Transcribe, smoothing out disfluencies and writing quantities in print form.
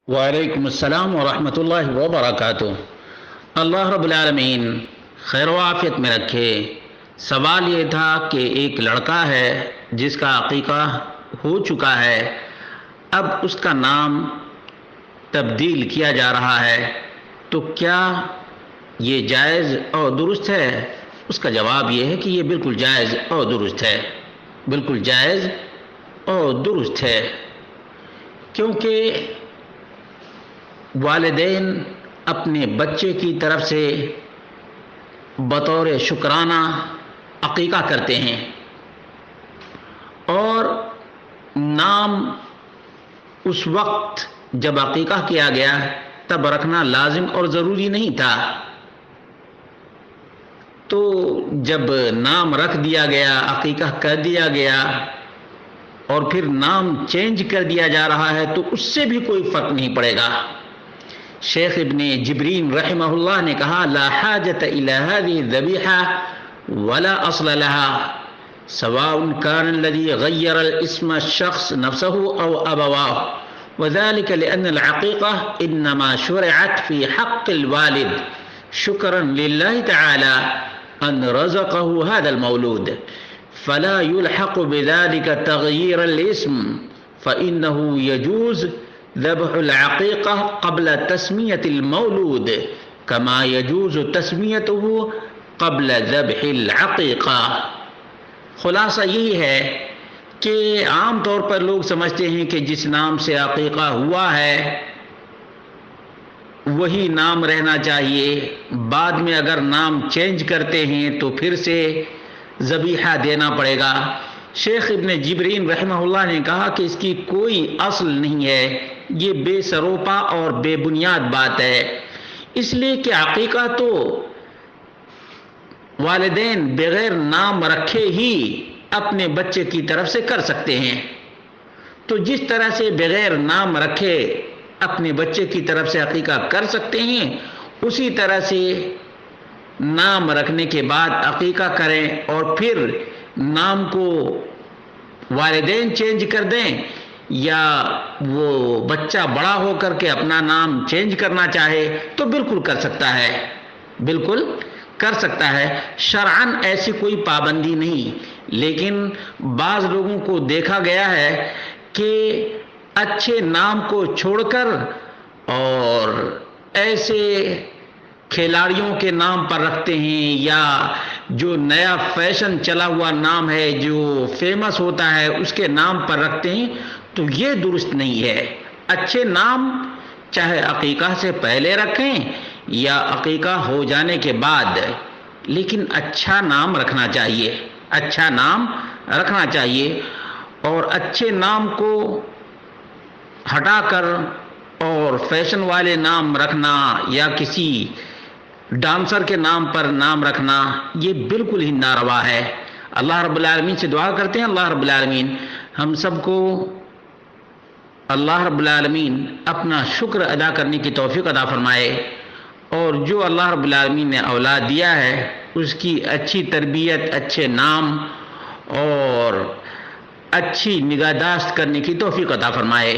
وعلیکم السلام ورحمۃ اللہ وبرکاتہ۔ اللہ رب العالمین خیر و عافیت میں رکھے۔ سوال یہ تھا کہ ایک لڑکا ہے جس کا عقیقہ ہو چکا ہے، اب اس کا نام تبدیل کیا جا رہا ہے، تو کیا یہ جائز اور درست ہے؟ اس کا جواب یہ ہے کہ یہ بالکل جائز اور درست ہے، بالکل جائز اور درست ہے، کیونکہ والدین اپنے بچے کی طرف سے بطور شکرانہ عقیقہ کرتے ہیں، اور نام اس وقت جب عقیقہ کیا گیا تب رکھنا لازم اور ضروری نہیں تھا، تو جب نام رکھ دیا گیا، عقیقہ کر دیا گیا اور پھر نام چینج کر دیا جا رہا ہے تو اس سے بھی کوئی فرق نہیں پڑے گا۔ شیخ ابن جبرین رحمہ اللہ نے کہا: لا حاجت الى هذه الذبیحہ ولا اصل لها سواء كان الذي غير الاسم الشخص نفسه او ابواه، وذلك لان العقيقة انما شرعت في حق الوالد شكرا لله تعالى ان رزقه هذا المولود، فلا يلحق بذلك تغيير الاسم، فانه يجوز ذبح العقیقہ قبل تسمیت المولود کما یجوز تسمیته قبل ذبح العقیقہ۔ خلاصہ یہی ہے کہ عام طور پر لوگ سمجھتے ہیں کہ جس نام سے عقیقہ ہوا ہے وہی نام رہنا چاہیے، بعد میں اگر نام چینج کرتے ہیں تو پھر سے ذبیحہ دینا پڑے گا۔ شیخ ابن جبرین رحمہ اللہ نے کہا کہ اس کی کوئی اصل نہیں ہے، یہ بے سروپا اور بے بنیاد بات ہے، اس لیے کہ عقیقہ تو والدین بغیر نام رکھے ہی اپنے بچے کی طرف سے کر سکتے ہیں، تو جس طرح سے بغیر نام رکھے اپنے بچے کی طرف سے عقیقہ کر سکتے ہیں، اسی طرح سے نام رکھنے کے بعد عقیقہ کریں اور پھر نام کو والدین چینج کر دیں، یا وہ بچہ بڑا ہو کر کے اپنا نام چینج کرنا چاہے تو بالکل کر سکتا ہے، بالکل کر سکتا ہے، شرعاً ایسی کوئی پابندی نہیں۔ لیکن بعض لوگوں کو دیکھا گیا ہے کہ اچھے نام کو چھوڑ کر اور ایسے کھلاڑیوں کے نام پر رکھتے ہیں، یا جو نیا فیشن چلا ہوا نام ہے جو فیمس ہوتا ہے اس کے نام پر رکھتے ہیں، تو یہ درست نہیں ہے۔ اچھے نام چاہے عقیقہ سے پہلے رکھیں یا عقیقہ ہو جانے کے بعد، لیکن اچھا نام رکھنا چاہیے، اچھا نام رکھنا چاہیے، اور اچھے نام کو ہٹا کر اور فیشن والے نام رکھنا یا کسی ڈانسر کے نام پر نام رکھنا یہ بالکل ہی ناروا ہے۔ اللہ رب العالمین سے دعا کرتے ہیں اللہ رب العالمین ہم سب کو، اللہ رب العالمین اپنا شکر ادا کرنے کی توفیق عطا فرمائے، اور جو اللہ رب العالمین نے اولاد دیا ہے اس کی اچھی تربیت، اچھے نام اور اچھی نگہداشت کرنے کی توفیق عطا فرمائے۔